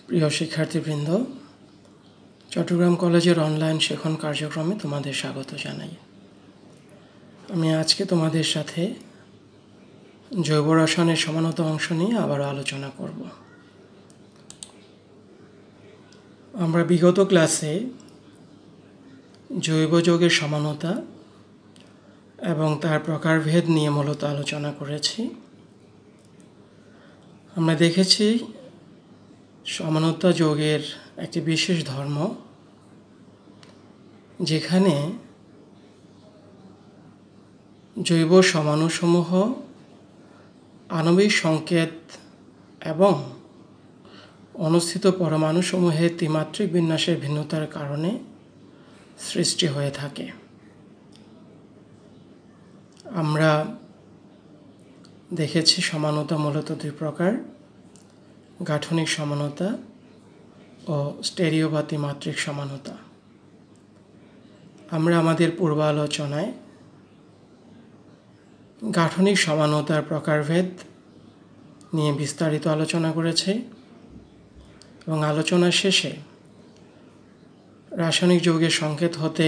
প্রিয় শিক্ষার্থীবৃন্দ, চট্টগ্রাম কলেজের অনলাইন শেখন কার্যক্রমে তোমাদের স্বাগত জানাই। আমি আজকে তোমাদের সাথে জৈব রসায়নের সমানতা অংশ নিয়ে আবারও আলোচনা করব। আমরা বিগত ক্লাসে জৈব যৌগের সমানতা এবং তার প্রকারভেদ নিয়ে মূলত আলোচনা করেছি। আমরা দেখেছি সমানতা যৌগের একটি বিশেষ ধর্ম, যেখানে জৈব সমাণুসমূহ আণবিক সংকেত এবং অনুস্থিত পরমাণুসমূহের ত্রিমাত্রিক বিন্যাসের ভিন্নতার কারণে সৃষ্টি হয়ে থাকে। আমরা দেখেছি সমানতা মূলত দুই প্রকার: গাঠনিক সমানতা ও স্টেরিও বা ত্রিমাত্রিক সমানতা। আমরা আমাদের পূর্ব আলোচনায় গাঠনিক সমানতার প্রকারভেদ নিয়ে বিস্তারিত আলোচনা করেছি এবং আলোচনার শেষে রাসায়নিক যৌগের সংকেত হতে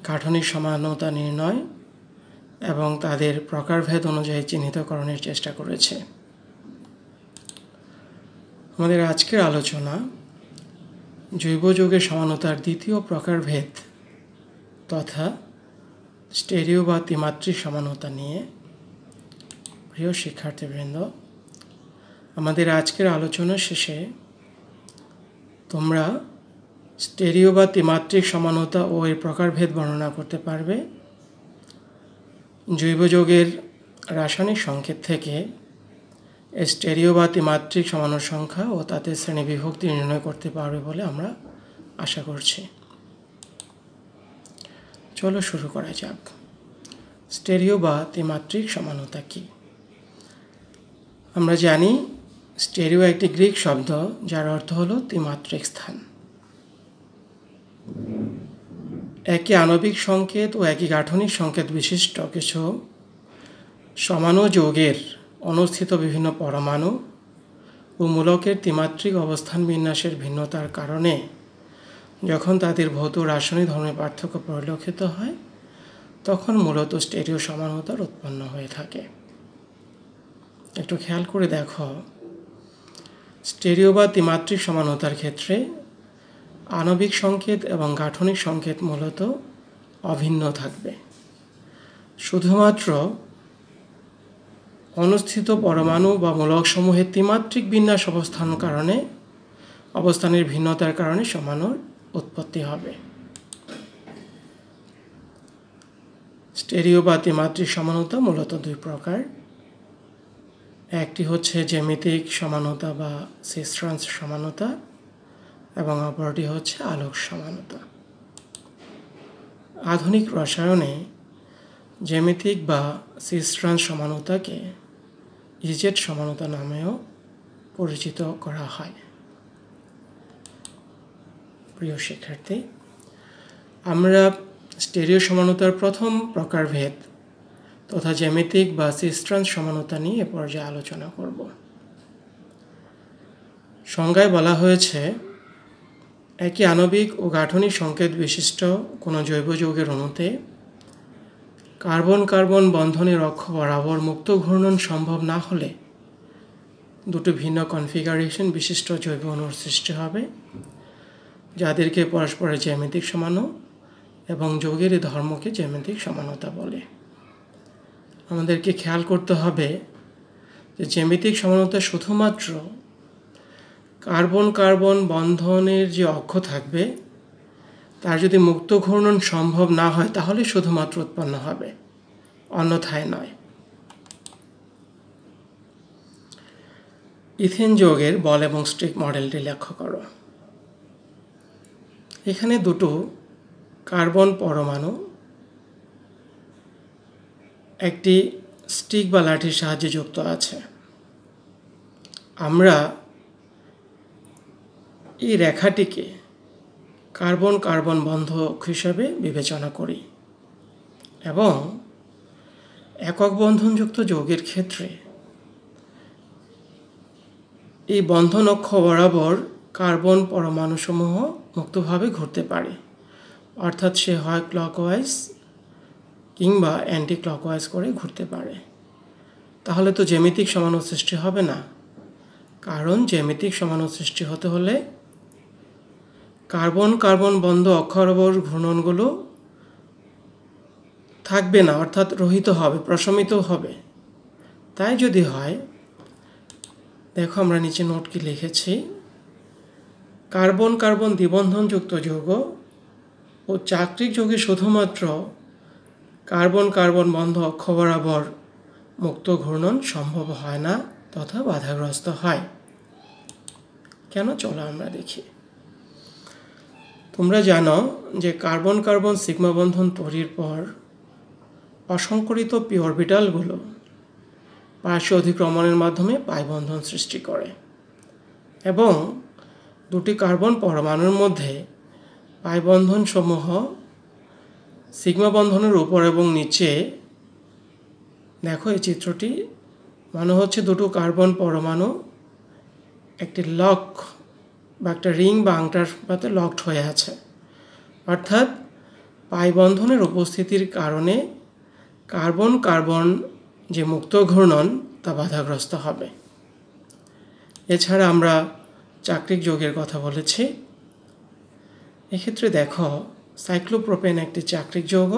গাঠনিক সমানতা নির্ণয় এবং তাদের প্রকারভেদ অনুযায়ী চিহ্নিতকরণের চেষ্টা করেছে। আমাদের আজকের আলোচনা জৈব যৌগের সমানতার দ্বিতীয় প্রকারভেদ তথা স্টেরিও বা ত্রিমাত্রিক সমানতা নিয়ে। প্রিয় শিক্ষার্থীবৃন্দ, আমাদের আজকের আলোচনার শেষে তোমরা স্টেরিও বা ত্রিমাত্রিক সমানতা ও এর প্রকারভেদ বর্ণনা করতে পারবে। জৈব যৌগের রাসায়নিক সংকেত থেকে স্টেরিও বা ত্রিমাত্রিক সমাণুর সংখ্যা ও তাতে শ্রেণীবিভক্তি নির্ণয় করতে পারবে বলে আমরা আশা করছি। চলো শুরু করা যাক। স্টেরিও বা ত্রিমাত্রিক সমানতা কি? আমরা জানি স্টেরিও একটি গ্রিক শব্দ, যার অর্থ হলো ত্রিমাত্রিক স্থান। একই আণবিক সংকেত ও একই গাঠনিক সংকেত বিশিষ্ট কিছু সমাণু যৌগের অনুস্থিত বিভিন্ন পরমাণু ও মূলকের ত্রিমাত্রিক অবস্থান বিন্যাসের ভিন্নতার কারণে যখন তাদের ভৌত রাসায়নিক ধর্মের পার্থক্য পরিলক্ষিত হয়, তখন মূলত স্টেরিও সমানতার উৎপন্ন হয়ে থাকে। একটু খেয়াল করে দেখো, স্টেরিও বা ত্রিমাত্রিক সমানতার ক্ষেত্রে আণবিক সংকেত এবং গাঠনিক সংকেত মূলত অভিন্ন থাকবে। শুধুমাত্র অনুস্থিত পরমাণু বা মূলকসমূহের ত্রিমাত্রিক বিন্যাস অবস্থানের ভিন্নতার কারণে সমাণুর উৎপত্তি হবে। স্টেরিও বা ত্রিমাত্রিক সমানতা মূলত দুই প্রকার। একটি হচ্ছে জ্যামিতিক সমানতা বা সিস-ট্রান্স সমানতা এবং অপরটি হচ্ছে আলোক সমানতা। আধুনিক রসায়নে জ্যামিতিক বা সিস-ট্রান্স সমানতাকে ইজেড সমানতা নামেও পরিচিত করা হয়। প্রিয় শিক্ষার্থী, আমরা স্টেরিও সমানতার প্রথম প্রকারভেদ তথা জ্যামিতিক বা সিস-ট্রান্স সমানতা নিয়ে এ পর্যায়ে আলোচনা করব। সংজ্ঞায় বলা হয়েছে, একই আণবিক ও গাঠনিক সংকেত বিশিষ্ট কোনো জৈব যৌগের অণুতে কার্বন কার্বন বন্ধনের অক্ষ বরাবর মুক্ত ঘূর্ণন সম্ভব না হলে দুটো ভিন্ন কনফিগারেশন বিশিষ্ট জৈব অণুর সৃষ্টি হবে, যাদেরকে পরস্পরের জ্যামিতিক সমাণু এবং যৌগের ধর্মকে জ্যামিতিক সমানতা বলে। আমাদেরকে খেয়াল করতে হবে যে জ্যামিতিক সমানতা শুধুমাত্র কার্বন কার্বন বন্ধনের যে অক্ষ থাকবে তার যদি মুক্ত ঘূর্ণন সম্ভব না হয় তাহলে শুধুমাত্র উৎপন্ন হবে, অন্যথায় নয়। ইথেন যৌগের বল এবং স্ট্রিক মডেলটি লক্ষ্য করো। এখানে দুটো কার্বন পরমাণু একটি স্টিক বা লাঠির সাহায্যে যুক্ত আছে। আমরা এই রেখাটিকে কার্বন কার্বন বন্ধক হিসাবে বিবেচনা করি এবং একক বন্ধনযুক্ত যৌগের ক্ষেত্রে এই বন্ধন অক্ষ বরাবর কার্বন পরমাণুসমূহ মুক্তভাবে ঘুরতে পারে, অর্থাৎ সে হয় ক্লকওয়াইজ কিংবা অ্যান্টি ক্লকওয়াইজ করে ঘুরতে পারে। তাহলে তো জ্যামিতিক সমাণু সৃষ্টি হবে না, কারণ জ্যামিতিক সমাণু সৃষ্টি হতে হলে কার্বন কার্বন বন্ধ অক্ষ বরাবর ঘূর্ণনগুলো থাকবে না, অর্থাৎ রহিত হবে, প্রশমিত হবে। তাই যদি হয়, দেখো আমরা নিচে নোট কি লিখেছি, কার্বন কার্বন দ্বিবন্ধনযুক্ত যৌগ ও চাক্রিক যৌগে শুধুমাত্র কার্বন কার্বন বন্ধ অক্ষ বরাবর মুক্ত ঘূর্ণন সম্ভব হয় না তথা বাধাগ্রস্ত হয়। কেন, চলো আমরা দেখি। তোমরা জানো যে কার্বন কার্বন সিগমা বন্ধন তৈরির পর অসংকরিত পি অরবিটালগুলো পার্শ্ব অধিক্রমণের মাধ্যমে পাই বন্ধন সৃষ্টি করে এবং দুটি কার্বন পরমাণুর মধ্যে পাই বন্ধন সমূহ সিগমা বন্ধনের উপর এবং নিচে, দেখো এই চিত্রটি মনে হচ্ছে দুটো কার্বন পরমাণু একটি লক বা একটা রিং বা আংটার সাথে লকড হয়ে আছে, অর্থাৎ পাই বন্ধনের উপস্থিতির কারণে কার্বন কার্বন যে মুক্ত ঘূর্ণন তা বাধাগ্রস্ত হবে। এছাড়া আমরা চাক্রিক যৌগের কথা বলেছি। এক্ষেত্রে দেখো সাইক্লোপ্রোপেন একটি চাক্রিক যৌগ।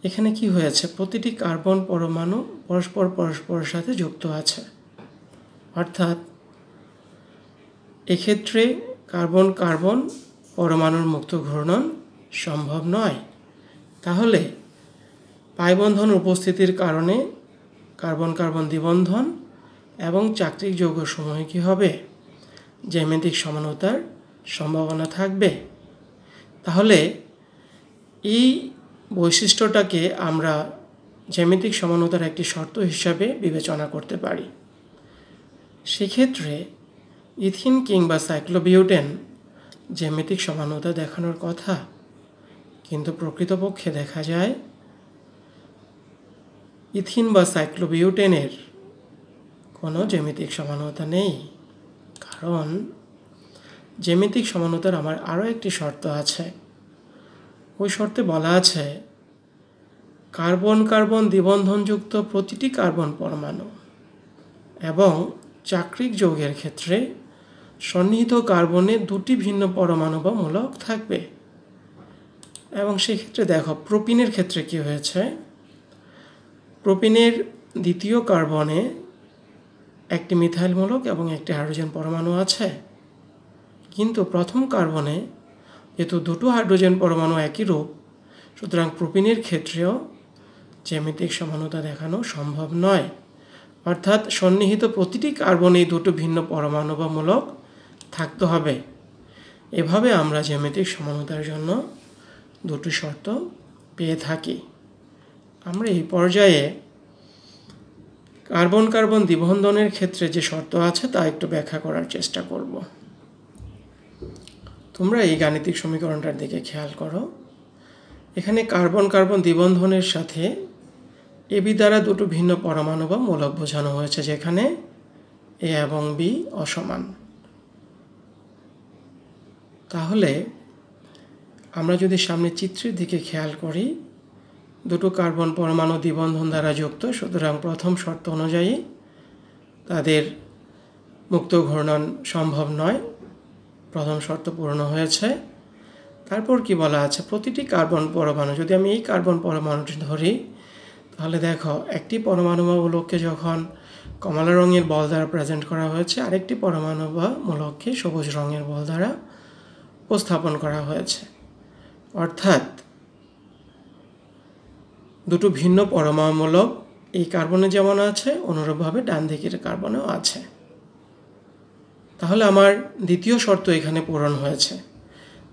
এখানে কি হয়েছে, প্রতিটি কার্বন পরমাণু পরস্পরের সাথে যুক্ত আছে, অর্থাৎ এক্ষেত্রে কার্বন কার্বন পরমাণুর মুক্ত ঘূর্ণন সম্ভব নয়। তাহলে পাই বন্ধন উপস্থিতির কারণে কার্বন কার্বন দ্বিবন্ধন এবং চাক্রিক যৌগ সমূহে কী হবে, জ্যামিতিক সমানতার সম্ভাবনা থাকবে। তাহলে এই বৈশিষ্ট্যটাকে আমরা জ্যামিতিক সমানতার একটি শর্ত হিসাবে বিবেচনা করতে পারি। সেক্ষেত্রে ইথিন কিংবা সাইক্লোবিউটেন জ্যামিতিক সমানতা দেখানোর কথা, কিন্তু প্রকৃতপক্ষে দেখা যায় ইথিন বা সাইক্লোবিউটেনের কোনো জ্যামিতিক সমানতা নেই। কারণ জ্যামিতিক সমানতার আমার আরও একটি শর্ত আছে। ওই শর্তে বলা আছে কার্বন কার্বন দ্বিবন্ধনযুক্ত প্রতিটি কার্বন পরমাণু এবং চাক্রিক যৌগের ক্ষেত্রে সন্নিহিত কার্বনে দুটি ভিন্ন পরমাণু বা মূলক থাকবে। এবং সেক্ষেত্রে দেখো প্রোপিনের ক্ষেত্রে কি হয়েছে, প্রোপিনের দ্বিতীয় কার্বনে একটি মিথাইল মূলক এবং একটি হাইড্রোজেন পরমাণু আছে, কিন্তু প্রথম কার্বনে যেহেতু দুটো হাইড্রোজেন পরমাণু একই রূপ, সুতরাং প্রোপিনের ক্ষেত্রেও জ্যামিতিক সমানতা দেখানো সম্ভব নয়, অর্থাৎ সন্নিহিত প্রতিটি কার্বনেই দুটো ভিন্ন পরমাণু বা মূলক থাকতে হবে। এভাবে আমরা জ্যামিতিক সমানতার জন্য দুটো শর্ত পেয়ে থাকি। আমরা এই পর্যায়ে কার্বন কার্বন দ্বিবন্ধনের ক্ষেত্রে যে শর্ত আছে তা একটু ব্যাখ্যা করার চেষ্টা করব। তোমরা এই গাণিতিক সমীকরণটার দিকে খেয়াল করো। এখানে কার্বন কার্বন দ্বিবন্ধনের সাথে এবি দ্বারা দুটো ভিন্ন পরমাণু বা মূলক বোঝানো হয়েছে, যেখানে এ এবং বি অসমান। তাহলে আমরা যদি সামনে চিত্রের দিকে খেয়াল করি, দুটো কার্বন পরমাণু দ্বিবন্ধন দ্বারা যুক্ত, সুতরাং প্রথম শর্ত অনুযায়ী তাদের মুক্ত ঘূর্ণন সম্ভব নয়, প্রথম শর্ত পূর্ণ হয়েছে। তারপর কি বলা আছে, প্রতিটি কার্বন পরমাণু, যদি আমি এই কার্বন পরমাণুটি ধরি, তাহলে দেখো একটি পরমাণু বা মূলককে যখন কমলা রঙের বল দ্বারা প্রেজেন্ট করা হয়েছে, আরেকটি পরমাণু বা মূলককে সবুজ রঙের বল দ্বারা উপস্থাপন করা হয়েছে, অর্থাৎ দুটো ভিন্ন পরমাণুমূলক এই কার্বনে যেমন আছে অনুরূপভাবে ডান দিকের কার্বনেও আছে। তাহলে আমার দ্বিতীয় শর্ত এখানে পূরণ হয়েছে।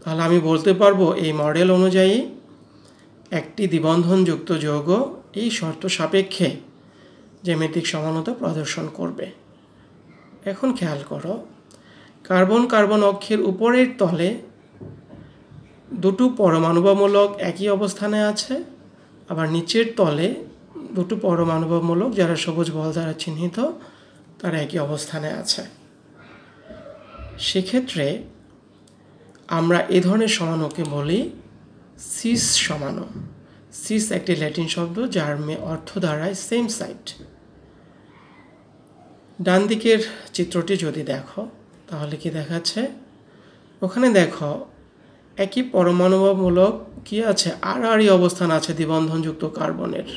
তাহলে আমি বলতে পারবো এই মডেল অনুযায়ী একটি দ্বিবন্ধনযুক্ত যৌগ এই শর্ত সাপেক্ষে জ্যামিতিক সমানতা প্রদর্শন করবে। এখন খেয়াল করো, কার্বন কার্বন অক্ষের উপরের তলে দুটো পরমাণু বা মূলক একই অবস্থানে আছে, আবার নিচের তলে দুটো পরমাণু বা মূলক যারা সবুজ বল দ্বারা চিহ্নিত তারা একই অবস্থানে আছে। সেক্ষেত্রে আমরা এ ধরনের সমাণুকে বলি সিস সমাণু। সিস একটি ল্যাটিন শব্দ যার অর্থ দাঁড়ায় সেম সাইড। ডান দিকের চিত্রটি যদি দেখো তাহলে কি দেখাচ্ছে, ওখানে দেখো একই পরমাণুমূলক কি আছে, আড়াআড়ি অবস্থান আছে দ্বিবন্ধনযুক্ত কার্বনের।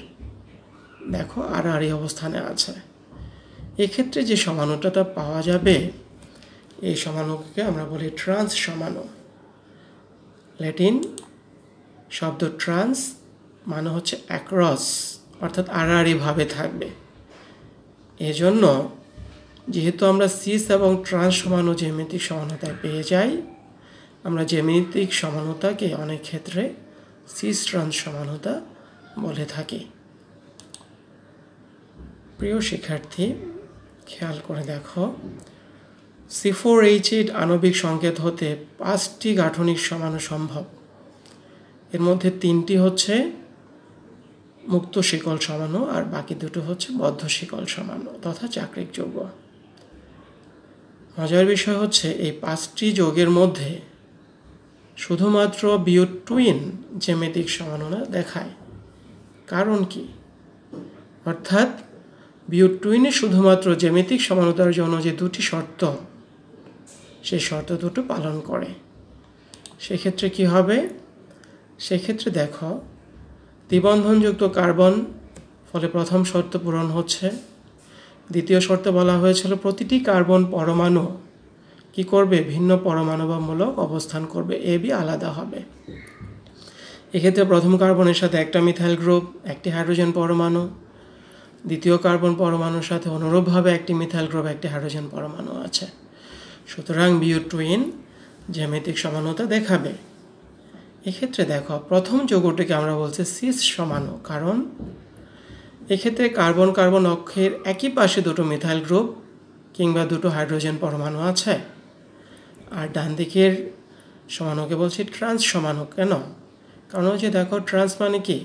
দেখো আড়াআড়ি অবস্থানে আছে। এক্ষেত্রে যে সমাণুটা পাওয়া যাবে এই সমাণুকে আমরা বলি ট্রান্স সমাণু। ল্যাটিন শব্দ ট্রান্স মানে হচ্ছে অ্যাক্রস, অর্থাৎ আড়াআড়িভাবে থাকবে। এজন্য যেহেতু আমরা সিস এবং ট্রান্স সমাণু জ্যামিতিক সমানতায় পেয়ে যাই, আমরা জ্যামিতিক সমানতাকে অনেক ক্ষেত্রে সিস ট্রান্স সমানতা বলে থাকি। প্রিয় শিক্ষার্থী, খেয়াল করে দেখো, C4H8 আণবিক সংকেত হতে 5টি গাঠনিক সমাণু সম্ভব। এর মধ্যে 3টি হচ্ছে মুক্ত শিকল সমাণু আর বাকি দুটো হচ্ছে বদ্ধ শিকল সমাণু তথা চাক্রিক যৌগ। মজার বিষয় হচ্ছে এই 5টি যৌগের মধ্যে শুধুমাত্র বিউটুইন জ্যামিতিক সমানতা দেখায়। কারণ কি? অর্থাৎ বিউটুইনে শুধুমাত্র জ্যামিতিক সমানতার জন্য যে দুটি শর্ত, সেই শর্ত দুটো পালন করে। সেক্ষেত্রে কি হবে? সেক্ষেত্রে দেখো, দ্বিবন্ধনযুক্ত কার্বন ফলে প্রথম শর্ত পূরণ হচ্ছে। দ্বিতীয় শর্তে বলা হয়েছিল প্রতিটি কার্বন পরমাণু কি করবে? ভিন্ন পরমাণু বা মূলক অবস্থান করবে, এ বি আলাদা হবে। এক্ষেত্রে প্রথম কার্বনের সাথে একটা মিথাইল গ্রুপ, একটি হাইড্রোজেন পরমাণু। দ্বিতীয় কার্বন পরমাণুর সাথে অনুরূপভাবে একটি মিথাইল গ্রুপ, একটি হাইড্রোজেন পরমাণু আছে। সুতরাং বিউটুইন জ্যামিতিক সমানতা দেখাবে। এক্ষেত্রে দেখো, প্রথম যৌগটিকে আমরা বলছি সিস সমাণু, কারণ এক্ষেত্রে কার্বন কার্বন অক্ষের একই পাশে দুটো মিথাইল গ্রুপ কিংবা দুটো হাইড্রোজেন পরমাণু আছে। আর ডান দিকের সমাণুকে বলছি ট্রান্স সমাণু। কেন? কারণ হচ্ছে দেখো, ট্রান্স মানে কি?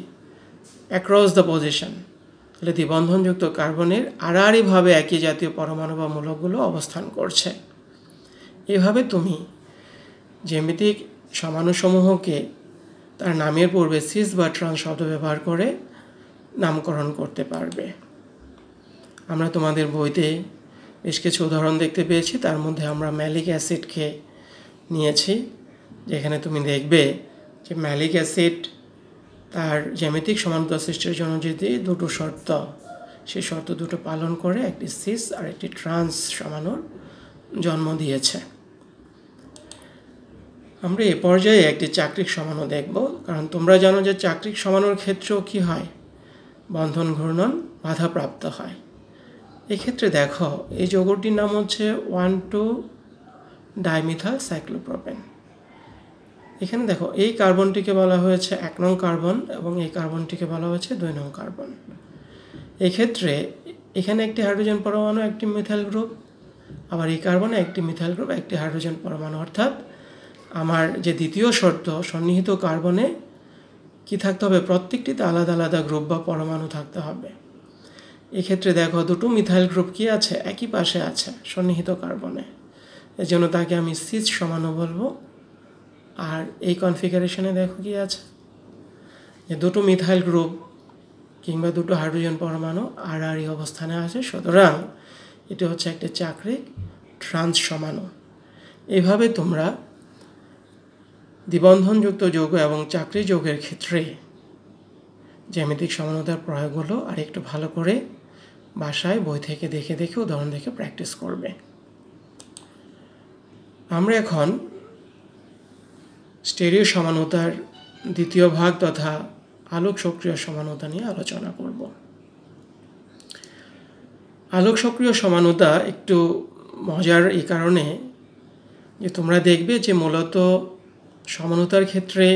Across the position. তাহলে দ্বিবন্ধনযুক্ত কার্বনের আড়াআড়িভাবে একই জাতীয় পরমাণু বা মূলকগুলো অবস্থান করছে। এভাবে তুমি জ্যামিতিক সমাণুসমূহকে তার নামের পূর্বে সিস বা ট্রান্স শব্দ ব্যবহার করে নামকরণ করতে পারবে। আমরা তোমাদের বইতে বেশ কিছু উদাহরণ দেখতে পেয়েছি, তার মধ্যে আমরা ম্যালিক অ্যাসিডকে নিয়েছি, যেখানে তুমি দেখবে যে ম্যালিক অ্যাসিড তার জ্যামিতিক সমানতা সৃষ্টির জন্য যদি দুটো শর্ত, সেই শর্ত দুটো পালন করে একটি সিস আর একটি ট্রান্স সমাণুর জন্ম দিয়েছে। আমরা এ পর্যায়ে একটি চাক্রিক সমাণু দেখব, কারণ তোমরা জানো যে চাক্রিক সমাণুর ক্ষেত্রেও কি হয়? বন্ধন ঘূর্ণন বাধাপ্রাপ্ত হয়। এক্ষেত্রে দেখো, এই যৌগটির নাম হচ্ছে 1,2-ডাইমিথাইল সাইক্লোপ্রোপেন। এখানে দেখো, এই কার্বনটিকে বলা হয়েছে 1 নং কার্বন এবং এই কার্বনটিকে বলা হয়েছে 2 নং কার্বন। এক্ষেত্রে এখানে একটি হাইড্রোজেন পরমাণু, একটি মিথাইল গ্রুপ, আবার এই কার্বনে একটি মিথাইল গ্রুপ, একটি হাইড্রোজেন পরমাণু। অর্থাৎ আমার যে দ্বিতীয় শর্ত, সন্নিহিত কার্বনে কি থাকতে হবে? প্রত্যেকটিতে আলাদা আলাদা গ্রুপ বা পরমাণু থাকতে হবে। এক্ষেত্রে দেখো, দুটো মিথাইল গ্রুপ কি আছে? একই পাশে আছে সন্নিহিত কার্বনে, এজন্য তাকে আমি সিস সমাণু বলবো। আর এই কনফিগারেশনে দেখো কি আছে, যে দুটো মিথাইল গ্রুপ কিংবা দুটো হাইড্রোজেন পরমাণু আড়াআড়ি অবস্থানে আছে। সুতরাং এটি হচ্ছে একটা চাক্রিক ট্রান্স সমাণু। এইভাবে তোমরা দ্বিবন্ধনযুক্ত যৌগ এবং চাক্রিক যৌগের ক্ষেত্রে জ্যামিতিক সমানতার প্রয়োগগুলো আর একটু ভালো করে বাসায় বই থেকে দেখে দেখে উদাহরণ দেখে প্র্যাকটিস করবে। আমরা এখন স্টেরিও সমানতার দ্বিতীয় ভাগ তথা আলোক সক্রিয় সমানতা নিয়ে আলোচনা করব। আলোক সক্রিয় সমানতা একটু মজার এই কারণে যে তোমরা দেখবে যে মূলত সমানতার ক্ষেত্রে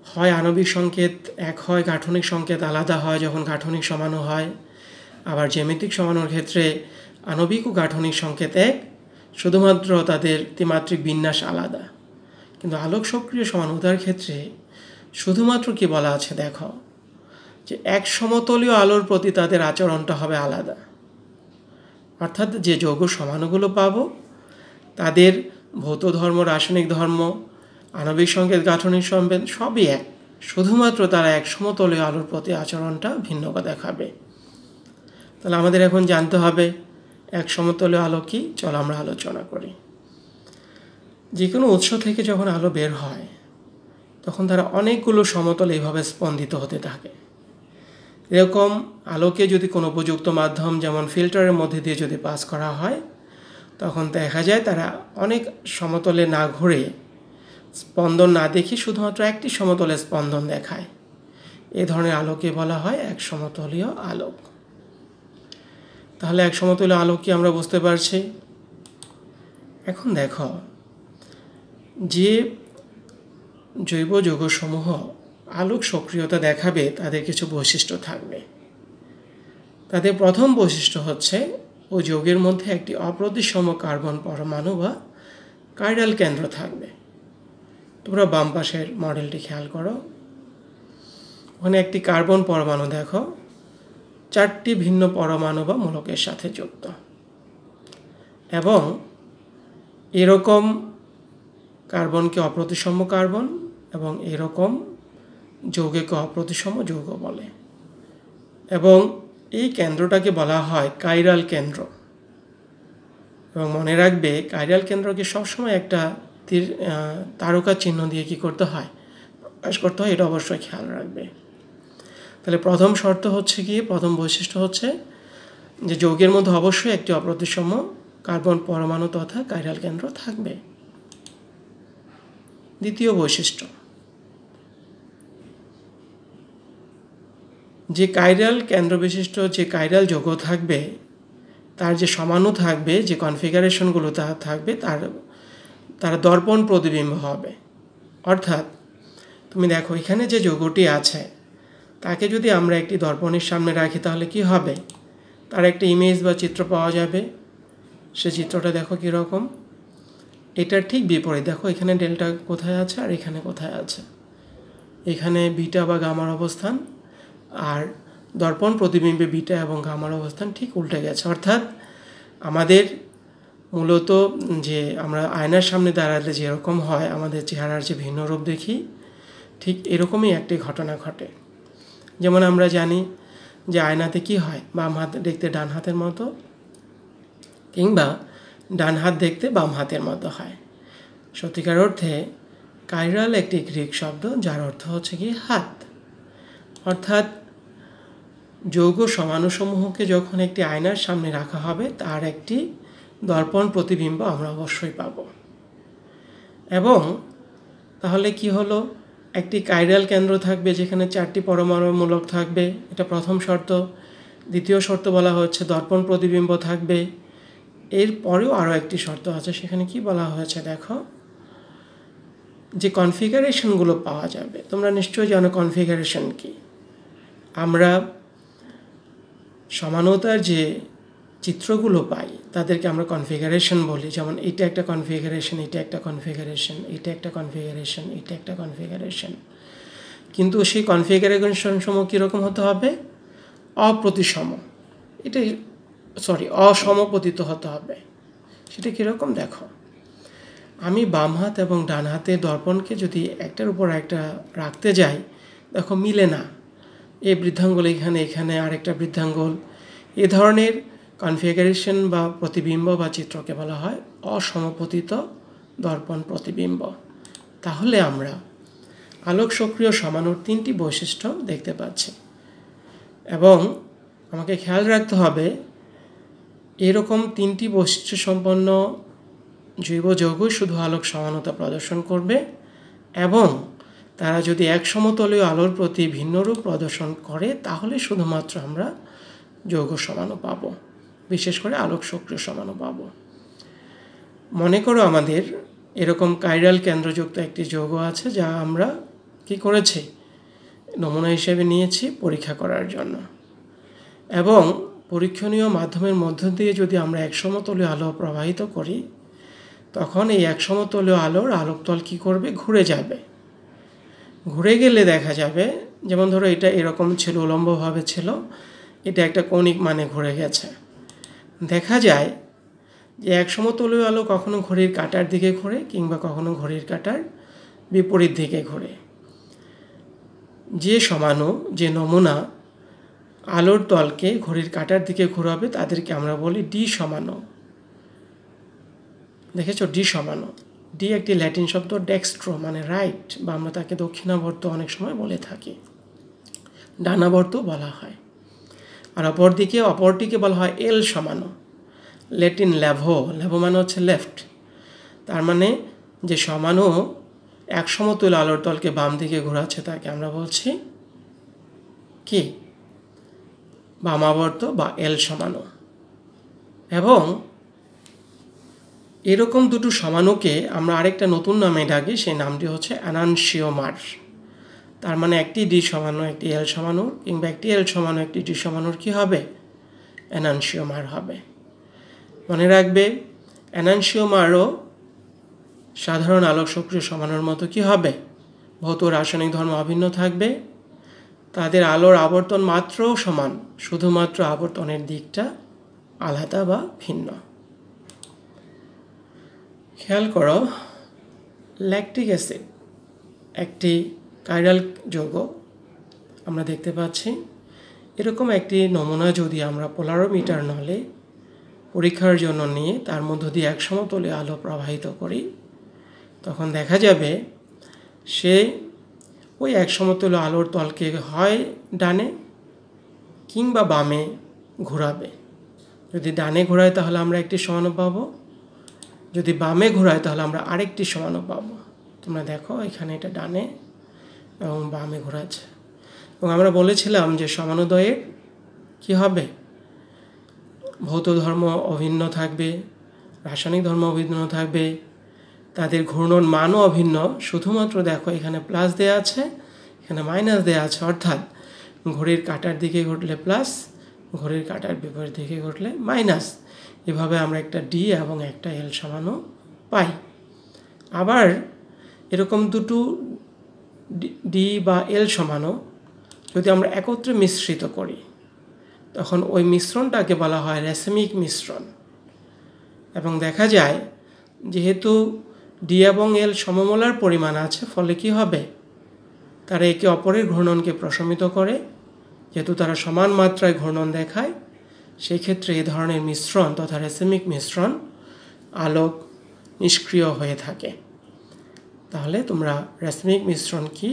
হয় আণবিক সংকেত এক হয়, গাঠনিক সংকেত আলাদা হয় যখন গাঠনিক সমাণু হয়। আবার জ্যামিতিক সমাণুর ক্ষেত্রে আণবিক ও গাঠনিক সংকেত এক, শুধুমাত্র তাদের ত্রিমাত্রিক বিন্যাস আলাদা। কিন্তু আলোক সক্রিয় সমানতার ক্ষেত্রে শুধুমাত্র কি বলা আছে দেখো, যে এক সমতলীয় আলোর প্রতি তাদের আচরণটা হবে আলাদা। অর্থাৎ যে যৌগ সমাণুগুলো পাবো তাদের ভৌত ধর্ম, রাসায়নিক ধর্ম, আণবিক সংকেত, গাঠনিক সংকেত সবই এক, শুধুমাত্র তারা এক সমতলীয় আলোর প্রতি আচরণটা ভিন্নতা দেখাবে। তাহলে আমাদের এখন জানতে হবে এক সমতলীয় আলো কি। চলো আমরা আলোচনা করি। যে কোনো উৎস থেকে যখন আলো বের হয় তখন তারা অনেকগুলো সমতল এইভাবে স্পন্দিত হতে থাকে। এরকম আলোকে যদি কোনো উপযুক্ত মাধ্যম যেমন ফিল্টারের মধ্যে দিয়ে যদি পাস করা হয় তখন দেখা যায় তারা অনেক সমতলে না ঘুরে, স্পন্দন না দেখে শুধুমাত্র একটি সমতলে স্পন্দন দেখায়। এ ধরনের আলোকে বলা হয় এক সমতলীয় আলোক। তাহলে এক সমতলীয় আলোক কি আমরা বুঝতে পারছি। এখন দেখো, যে জৈব যৌগসমূহ আলোক সক্রিয়তা দেখাবে তাদের কিছু বৈশিষ্ট্য থাকবে। তাদের প্রথম বৈশিষ্ট্য হচ্ছে ওই যৌগের মধ্যে একটি অপ্রতিসম কার্বন পরমাণু বা কাইরাল কেন্দ্র থাকবে। তোমরা বাম পাশের মডেলটি খেয়াল করো, ওখানে একটি কার্বন পরমাণু দেখো 4টি ভিন্ন পরমাণু বা মূলকের সাথে যুক্ত, এবং এরকম কার্বনকে অপ্রতিসম কার্বন এবং এরকম যৌগকে অপ্রতিসম যৌগ বলে, এবং এই কেন্দ্রটাকে বলা হয় কাইরাল কেন্দ্র। এবং মনে রাখবে, কাইরাল কেন্দ্রকে সবসময় একটা তারকা চিহ্ন দিয়ে কি করতে হয়, প্রকাশ করতে হয়। এটা অবশ্যই খেয়াল রাখবে। তাহলে প্রথম শর্ত হচ্ছে কি, প্রথম বৈশিষ্ট্য হচ্ছে যে যৌগের মধ্যে অবশ্যই একটি অপ্রতিসম কার্বন পরমাণু তথা কাইরাল কেন্দ্র থাকবে। দ্বিতীয় বৈশিষ্ট্য, যে কাইরাল কেন্দ্র বিশিষ্ট যে কাইরাল যৌগ থাকবে তার যে সমাণু থাকবে, যে কনফিগারেশনগুলো তা থাকবে, তার দর্পণ প্রতিবিম্ব হবে। অর্থাৎ তুমি দেখো, এখানে যে যৌগটি আছে তাকে যদি আমরা একটি দর্পণের সামনে রাখি তাহলে কি হবে, তার একটা ইমেজ বা চিত্র পাওয়া যাবে। সে চিত্রটা দেখো কীরকম। এটার ঠিক বিপরীত দেখো, এখানে ডেল্টা কোথায় আছে আর এখানে কোথায় আছে। এখানে বিটা বা গামার অবস্থান, আর দর্পণ প্রতিবিম্বে বিটা এবং গামার অবস্থান ঠিক উল্টে গেছে। অর্থাৎ আমাদের মূলত যে আমরা আয়নার সামনে দাঁড়ালে যেরকম হয়, আমাদের চেহারার যে ভিন্ন রূপ দেখি, ঠিক এরকমই একটি ঘটনা ঘটে। যেমন আমরা জানি যে আয়নাতে কি হয়, বাম হাত দেখতে ডান হাতের মতো, কিংবা ডান হাত দেখতে বাম হাতের মতো হয়। সত্যিকার অর্থে কাইরাল একটি গ্রিক শব্দ যার অর্থ হচ্ছে কি হাত। অর্থাৎ যৌগ সমাণুসমূহকে যখন একটি আয়নার সামনে রাখা হবে তার একটি দর্পণ প্রতিবিম্ব আমরা অবশ্যই পাব। এবং তাহলে কি হলো, একটি কাইরাল কেন্দ্র থাকবে যেখানে 4টি পরমাণু মূলক থাকবে, এটা প্রথম শর্ত। দ্বিতীয় শর্ত বলা হচ্ছে দর্পণ প্রতিবিম্ব থাকবে। এর পরেও আরও একটি শর্ত আছে, সেখানে কি বলা হয়েছে দেখো, যে কনফিগারেশনগুলো পাওয়া যাবে। তোমরা নিশ্চয়ই জানো কনফিগারেশন কি। আমরা সমানতার যে চিত্রগুলো পাই তাদেরকে আমরা কনফিগারেশন বলি। যেমন এটা একটা কনফিগারেশন, এটা একটা কনফিগারেশন, এটা একটা কনফিগারেশন, এটা একটা কনফিগারেশন। কিন্তু সেই কনফিগারেশন সমূহ কীরকম হতে হবে, অপ্রতিসম, অসমপতিত হতে হবে। সেটা কীরকম দেখো, আমি বাম হাত এবং ডান হাতে দর্পণকে যদি একটার উপর একটা রাখতে যাই, দেখো মিলে না। এই বৃদ্ধাঙ্গুল এখানে, এখানে আরেকটা বৃদ্ধাঙ্গুল। এ ধরনের কনফিগারেশন বা প্রতিবিম্ব বা চিত্রকে বলা হয় অসমপতিত দর্পণ প্রতিবিম্ব। তাহলে আমরা আলোক সক্রিয় সমাণুর 3টি বৈশিষ্ট্য দেখতে পাচ্ছি। এবং আমাকে খেয়াল রাখতে হবে, এরকম 3টি বৈশিষ্ট্য সম্পন্ন জৈব যৌগই শুধু আলোক সমানতা প্রদর্শন করবে, এবং তারা যদি এক সমতলীয় আলোর প্রতি ভিন্ন রূপ প্রদর্শন করে তাহলে শুধুমাত্র আমরা যৌগ সমাণু পাব, বিশেষ করে আলোক সক্রিয় সমাণু পাব। মনে করো আমাদের এরকম কাইরাল কেন্দ্রযুক্ত একটি যৌগ আছে যা আমরা কি করেছি, নমুনা হিসেবে নিয়েছি পরীক্ষা করার জন্য। এবং পরীক্ষণীয় মাধ্যমের মধ্য দিয়ে যদি আমরা এক সমতলীয় আলো প্রবাহিত করি, তখন এই এক সমতলীয় আলোর আলোকতল কি করবে, ঘুরে যাবে। ঘুরে গেলে দেখা যাবে, যেমন ধরো এটা এরকম ছিল, উলম্বভাবে ছিল, এটা একটা কৌণিক মানে ঘুরে গেছে। দেখা যায় যে এক সমতলীয় আলো কখনো ঘড়ির কাঁটার দিকে ঘোরে কিংবা কখনো ঘড়ির কাঁটার বিপরীত দিকে ঘোরে। যে সমাণু, যে নমুনা আলোর তলকে ঘড়ির কাঁটার দিকে ঘোরাবে তাদেরকে আমরা বলি ডি সমাণু। দেখেছো, ডি সমাণু। ডি একটি ল্যাটিন শব্দ, ডেক্সট্রো মানে রাইট, বা আমরা তাকে দক্ষিণাবর্ত অনেক সময় বলে থাকি, ডানাবর্ত বলা হয়। আর অপরটিকে বলা হয় এল সমাণু, ল্যাটিন ল্যাভো, ল্যাভো মানে হচ্ছে লেফট। তার মানে যে সমাণু এক সমতুল আলোর তলকে বাম দিকে ঘোরাচ্ছে তাকে আমরা বলছি কি, বামাবর্ত বা এল সমাণু। এবং এরকম দুটো সমাণুকে আমরা আরেকটা নতুন নামে ডাকি, সেই নামটি হচ্ছে অ্যানানসিওমার। তার মানে একটি ডি সমাণু একটি এল সমাণু, কিংবা একটি এল সমাণু একটি ডি সমাণুর কি হবে, অ্যানানসিওমার হবে। মনে রাখবে, অ্যানানসিওমারও সাধারণ আলোক সক্রিয় সমাণুর মতো কি হবে, ভৌত রাসায়নিক ধর্ম অভিন্ন থাকবে। তাদের আলোর আবর্তন মাত্রও সমান, শুধুমাত্র আবর্তনের দিকটা আলাদা বা ভিন্ন। খেয়াল করো, ল্যাকটিক অ্যাসিড একটি কাইরাল যৌগ আমরা দেখতে পাচ্ছি। এরকম একটি নমুনা যদি আমরা পোলারোমিটার নলে পরীক্ষার জন্য নিয়ে তার মধ্য দিয়ে এক সমতলে আলো প্রবাহিত করি, তখন দেখা যাবে সে ওই এক সমতল আলোর তলকে হয় ডানে কিংবা বামে ঘোরাবে। যদি ডানে ঘোরায় তাহলে আমরা একটি সমাণু পাবো, যদি বামে ঘোরায় তাহলে আমরা আরেকটি সমাণু পাবো। তোমরা দেখো এখানে এটা ডানে এবং বামে ঘোরাচ্ছে। এবং আমরা বলেছিলাম যে সমাণুদ্বয়ের কি হবে, ভৌত ধর্ম অভিন্ন থাকবে, রাসায়নিক ধর্ম অভিন্ন থাকবে, তাদের ঘূর্ণন মানও অভিন্ন। শুধুমাত্র দেখো এখানে প্লাস দেয়া আছে, এখানে মাইনাস দেয়া আছে, অর্থাৎ ঘড়ির কাঁটার দিকে ঘটলে প্লাস, ঘড়ির কাঁটার বিপরীত দিকে ঘটলে মাইনাস। এভাবে আমরা একটা ডি এবং একটা এল সমাণু পাই। আবার এরকম দুটো ডি বা এল সমাণু যদি আমরা একত্রে মিশ্রিত করি, তখন ওই মিশ্রণটাকে বলা হয় রেসমিক মিশ্রণ। এবং দেখা যায় যেহেতু ডি এবং এল সমমোলার পরিমাণ আছে, ফলে কি হবে, তারা একে অপরের ঘূর্ণনকে প্রশমিত করে। যেহেতু তারা সমান মাত্রায় ঘূর্ণন দেখায়, সেই ক্ষেত্রে এই ধরনের মিশ্রণ তথা রেসমিক মিশ্রণ আলোক নিষ্ক্রিয় হয়ে থাকে। তাহলে তোমরা রেসমিক মিশ্রণ কি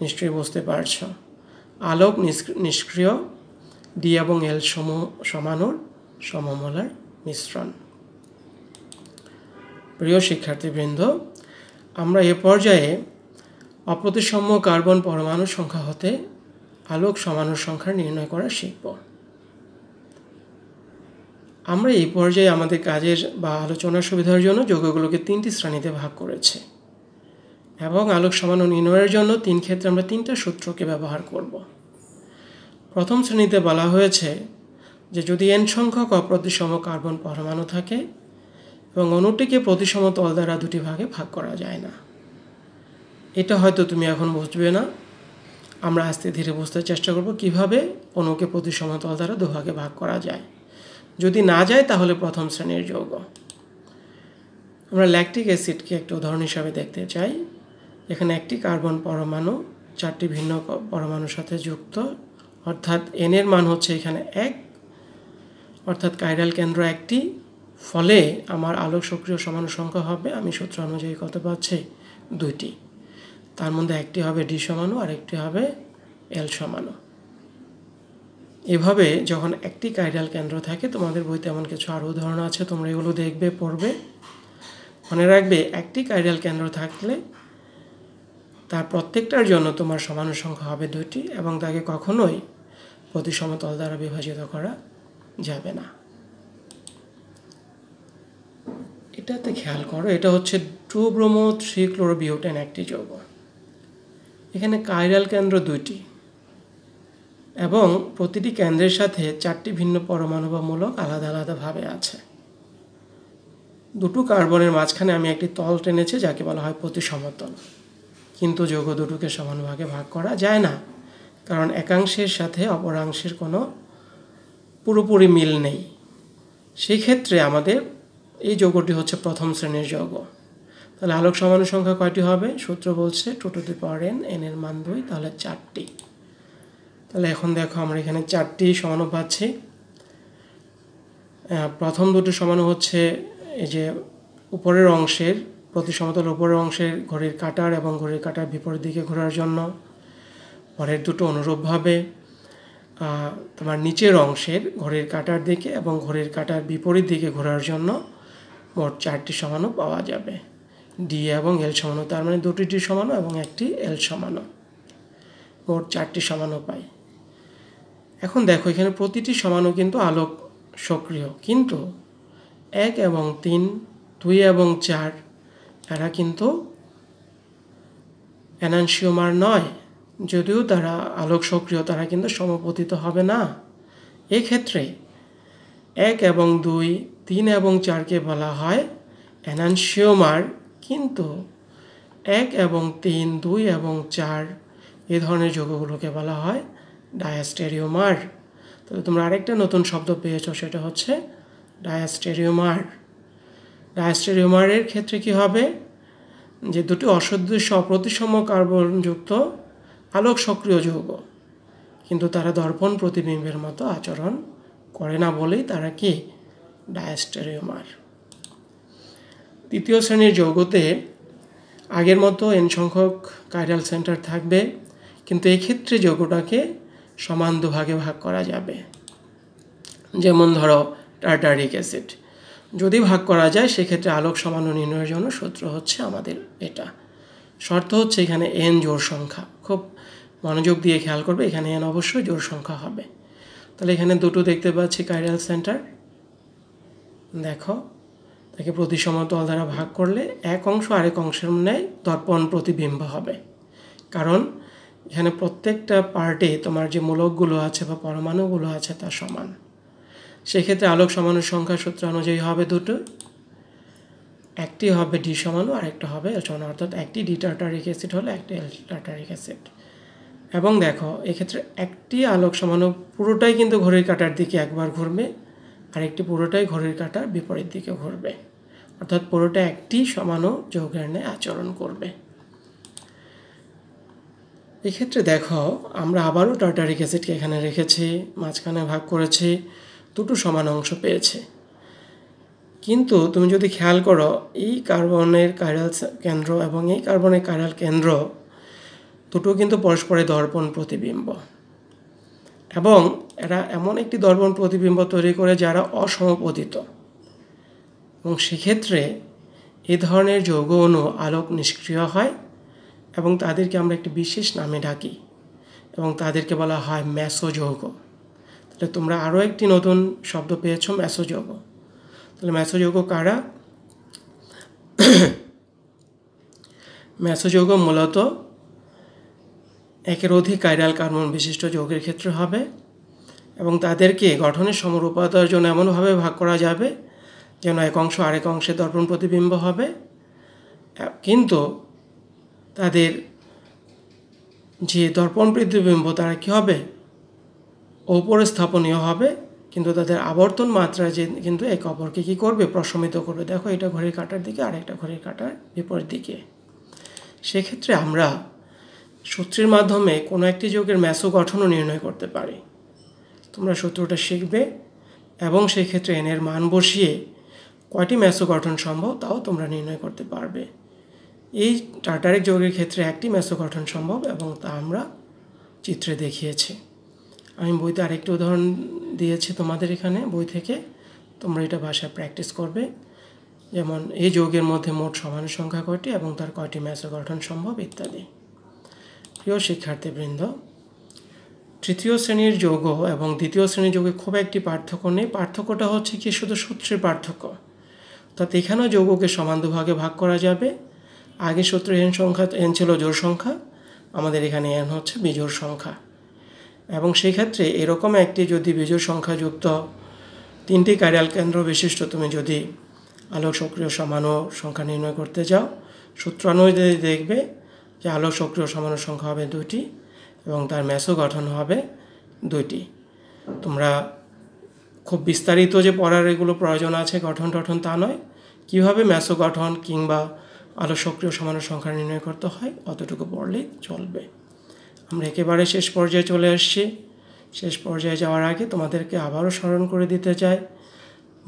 নিশ্চয়ই বুঝতে পারছো। আলোক নিষ্ক্রিয় ডি এবং এল সমাণুর সমমোলার মিশ্রণ। প্রিয় শিক্ষার্থীবৃন্দ, আমরা এ পর্যায়ে অপ্রতিসম কার্বন পরমাণুর সংখ্যা হতে আলোক সমাণুর সংখ্যা নির্ণয় করা শিখব। আমরা এই পর্যায়ে আমাদের কাজের বা আলোচনার সুবিধার জন্য যৌগগুলোকে 3টি শ্রেণীতে ভাগ করেছি এবং আলোক সমাণু নির্ণয়ের জন্য 3 ক্ষেত্রে আমরা 3টা সূত্রকে ব্যবহার করব। প্রথম শ্রেণীতে বলা হয়েছে যে যদি n সংখ্যক অপ্রতিসম কার্বন পরমাণু থাকে এবং অণুটিকে প্রতিসম তল দ্বারা 2টি ভাগে ভাগ করা যায় না। এটা হয়তো তুমি এখন বুঝবে না, আমরা আস্তে ধীরে বুঝতে চেষ্টা করব কিভাবে অণুকে প্রতিসম তল দ্বারা 2 ভাগে ভাগ করা যায়। যদি না যায় তাহলে প্রথম শ্রেণীর যৌগ। আমরা ল্যাকটিক অ্যাসিডকে একটা উদাহরণ হিসাবে দেখতে চাই। এখানে একটি কার্বন পরমাণু 4টি ভিন্ন পরমাণুর সাথে যুক্ত, অর্থাৎ n এর মান হচ্ছে এখানে 1, অর্থাৎ কাইরাল কেন্দ্র একটি। ফলে আমার আলোক সক্রিয় সমাণু সংখ্যা হবে, আমি সূত্র অনুযায়ী কত পাচ্ছি, 2টি। তার মধ্যে একটি হবে ডি সমাণু আর একটি হবে এল সমাণু। এভাবে যখন একটি কাইরাল কেন্দ্র থাকে, তোমাদের বইতে এমন কিছু আরও উদাহরণ আছে, তোমরা এগুলো দেখবে, পড়বে। মনে রাখবে, একটি কাইরাল কেন্দ্র থাকলে তার প্রত্যেকটার জন্য তোমার সমাণু সংখ্যা হবে 2টি এবং তাকে কখনোই প্রতিসম তল দ্বারা বিভাজিত করা যাবে না। এটাতে খেয়াল করো, এটা হচ্ছে 2-bromo-3-chlorobiutane একটি যৌগ। এখানে কাইরাল কেন্দ্র 2টি এবং প্রতিটি কেন্দ্রের সাথে 4টি ভিন্ন পরমাণু বা মূলক আলাদা আলাদাভাবে আছে। দুটো কার্বনের মাঝখানে আমি একটি তল টেনেছি যাকে বলা হয় প্রতিসমতল। কিন্তু যৌগ দুটোকে সমান ভাগে ভাগ করা যায় না, কারণ একাংশের সাথে অপরাংশের কোনো পুরোপুরি মিল নেই। সেই ক্ষেত্রে আমাদের এই যৌগটি হচ্ছে প্রথম শ্রেণীর যৌগ। তাহলে আলোক সমাণু সংখ্যা কয়টি হবে? সূত্র বলছে 2n, n এর মান 2, তাহলে 4টি। তাহলে এখন দেখো আমরা এখানে 4টি সমাণু পাচ্ছি। প্রথম দুটো সমাণু হচ্ছে এই যে উপরের অংশের, প্রতি সমতল উপরের অংশের ঘড়ির কাঁটার এবং ঘড়ির কাঁটার বিপরীত দিকে ঘোরার জন্য। পরের দুটো অনুরূপভাবে তোমার নিচের অংশের ঘড়ির কাঁটার দিকে এবং ঘড়ির কাঁটার বিপরীত দিকে ঘোরার জন্য মোট 4টি সমাণু পাওয়া যাবে, ডি এবং এল সমাণু। তার মানে দুটি ডি সমাণু এবং একটি এল সমাণু, মোট 4টি সমাণু পাই। এখন দেখো এখানে প্রতিটি সমাণু কিন্তু আলোক সক্রিয়, কিন্তু 1 এবং 3, 2 এবং 4 এরা কিন্তু এনানসিওমার নয়। যদিও তারা আলোক সক্রিয়, তারা কিন্তু সমপতিত হবে না। এক্ষেত্রে 1 এবং 2, 3 এবং 4কে বলা হয় এনানসিওমার, কিন্তু 1 এবং 3, 2 এবং 4 এই ধরনের যৌগগুলোকে বলা হয় ডায়াস্টেরিওমার। তবে তোমরা আরেকটা নতুন শব্দ পেয়েছো, সেটা হচ্ছে ডায়াস্টেরিওমার। ডায়াস্টেরিওমারের ক্ষেত্রে কি হবে, যে দুটি অসদৃশ্য অপ্রতিসম কার্বনযুক্ত আলোক সক্রিয় যৌগ, কিন্তু তারা দর্পণ প্রতিবিম্বের মতো আচরণ করে না বলেই তারা কি ডায়াস্টেরিওমার। তৃতীয় শ্রেণীর যৌগতে আগের মতো n সংখ্যক কাইরাল সেন্টার থাকবে, কিন্তু এই ক্ষেত্রে যৌগটাকে সমান দুভাগে ভাগ করা যাবে। যেমন ধরো টার্টারিক অ্যাসিড যদি ভাগ করা যায়, সেক্ষেত্রে আলোক সমাণু নির্ণয়ের জন্য সূত্র হচ্ছে আমাদের এটা। শর্ত হচ্ছে এখানে n জোড় সংখ্যা। খুব মনোযোগ দিয়ে খেয়াল করবে, এখানে n অবশ্যই জোড় সংখ্যা হবে। তাহলে এখানে দুটো দেখতে পাচ্ছি কাইরাল সেন্টার। দেখো, তাকে প্রতি সমতল দ্বারা ভাগ করলে এক অংশ আরেক অংশের ন্যায় দর্পণ প্রতিবিম্ব হবে, কারণ এখানে প্রত্যেকটা পার্টে তোমার যে মূলকগুলো আছে বা পরমাণুগুলো আছে তা সমান। সেক্ষেত্রে আলোক সমাণুর সংখ্যা সূত্র অনুযায়ী হবে দুটো, একটি হবে ডি সমাণু আর একটা হবে এল সমাণু, অর্থাৎ একটি ডি টার্টারিক অ্যাসিড হলে একটি এল টার্টারিক অ্যাসিড। এবং দেখো এক্ষেত্রে একটি আলোক সমাণু পুরোটাই কিন্তু ঘড়ির কাঁটার দিকে একবার ঘুরবে, আরেকটি পুরোটাই ঘড়ির কাঁটার বিপরীত দিকে ঘুরবে, অর্থাৎ পুরোটা একটি সমাণু যৌগের ন্যায় আচরণ করবে। এক্ষেত্রে দেখো আমরা আবারও টার্টারিক অ্যাসিডকে এখানে রেখেছি, মাঝখানে ভাগ করেছি, দুটো সমান অংশ পেয়েছে। কিন্তু তুমি যদি খেয়াল করো, এই কার্বনের কাইরাল কেন্দ্র এবং এই কার্বনের কাইরাল কেন্দ্র দুটো কিন্তু পরস্পরের দর্পণ প্রতিবিম্ব, এবং এরা এমন একটি দর্পণ প্রতিবিম্ব তৈরি করে যারা অসমপতিত, এবং সেক্ষেত্রে এই ধরনের যৌগ অণু আলোক নিষ্ক্রিয় হয় এবং তাদেরকে আমরা একটি বিশেষ নামে ডাকি, এবং তাদেরকে বলা হয় মেসোযৌগ। তাহলে তোমরা আরও একটি নতুন শব্দ পেয়েছো, মেসোযৌগ। তাহলে মেসোযৌগ কারা? মেসোযৌগ মূলত একের অধিক কাইরাল কার্বন বিশিষ্ট যৌগের ক্ষেত্রে হবে, এবং তাদেরকে গঠনের সমরূপতার জন্য এমনভাবে ভাগ করা যাবে যেন এক অংশ আরেক অংশে দর্পণ প্রতিবিম্ব হবে, কিন্তু তাদের যে দর্পণ প্রতিবিম্ব তারা কী হবে, ওপরে স্থাপনীয় হবে, কিন্তু তাদের আবর্তন মাত্রা যে কিন্তু একে অপরকে কী করবে, প্রশমিত করবে। দেখো, এটা ঘড়ির কাঁটার দিকে আর একটা ঘড়ির কাঁটার বিপরীত দিকে। সেক্ষেত্রে আমরা সূত্রের মাধ্যমে কোনো একটি যৌগের মেসো গঠনও নির্ণয় করতে পারি। তোমরা সূত্রটা শিখবে এবং সেই ক্ষেত্রে n এর মান বসিয়ে কয়টি মেসো গঠন সম্ভব তাও তোমরা নির্ণয় করতে পারবে। এই টার্টারিক যৌগের ক্ষেত্রে একটি মেসো গঠন সম্ভব, এবং তা আমরা চিত্রে দেখিয়েছি। আমি বইতে আরেকটি উদাহরণ দিয়েছি তোমাদের এখানে বই থেকে, তোমরা এটা ভাষায় প্র্যাকটিস করবে। যেমন এই যৌগের মধ্যে মোট সমাণু সংখ্যা কয়টি এবং তার কয়টি মেসো গঠন সম্ভব ইত্যাদি। প্রিয় শিক্ষার্থীবৃন্দ, তৃতীয় শ্রেণীর যৌগ এবং দ্বিতীয় শ্রেণীর যৌগে খুব একটি পার্থক্য নেই। পার্থক্যটা হচ্ছে কি শুধু সূত্রের পার্থক্য। অর্থাৎ এখানেও যৌগকে সমান দুভাগে ভাগ করা যাবে। আগে সূত্রে n ছিল জোড় সংখ্যা, আমাদের এখানে n হচ্ছে বিজোড় সংখ্যা, এবং সেই ক্ষেত্রে এরকম একটি যদি বিজোড় সংখ্যাযুক্ত 3টি কাইরাল কেন্দ্র বিশিষ্ট তুমি যদি আলোক সক্রিয় সমাণু সংখ্যা নির্ণয় করতে যাও, সূত্র অনুযায়ী দেখবে যে আলোক সক্রিয় সমাণু সংখ্যা হবে 2টি এবং তার মেসো গঠন হবে 2টি। তোমরা খুব বিস্তারিত যে পড়ার এগুলো প্রয়োজন আছে গঠন টঠন তা নয়, কীভাবে মেসো গঠন কিংবা আলো সক্রিয় সমাণু সংখ্যা নির্ণয় করতে হয় অতটুকু পড়লেই চলবে। আমরা একেবারে শেষ পর্যায়ে চলে আসছি। শেষ পর্যায়ে যাওয়ার আগে তোমাদেরকে আবারও স্মরণ করে দিতে চাই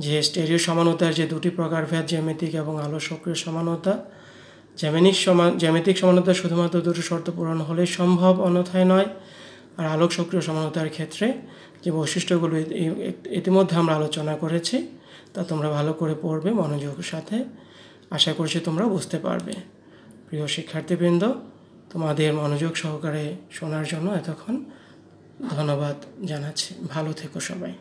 যে স্টেরিও সমানুতার যে দুটি প্রকারভেদ, জ্যামিতিক এবং আলো সক্রিয় সমানুতা। জ্যামিতিক সমানুতা শুধুমাত্র দুটো শর্ত পূরণ হলেই সম্ভব, অন্যথায় নয়। আর আলোক সক্রিয় সমানুতার ক্ষেত্রে যে বৈশিষ্ট্যগুলো ইতিমধ্যে আমরা আলোচনা করেছি তা তোমরা ভালো করে পড়বে মনোযোগের সাথে। আশা করছি তোমরা বুঝতে পারবে। প্রিয় শিক্ষার্থীবৃন্দ, তোমাদের মনোযোগ সহকারে শোনার জন্য এতক্ষণ ধন্যবাদ জানাচ্ছি। ভালো থেকো সবাই।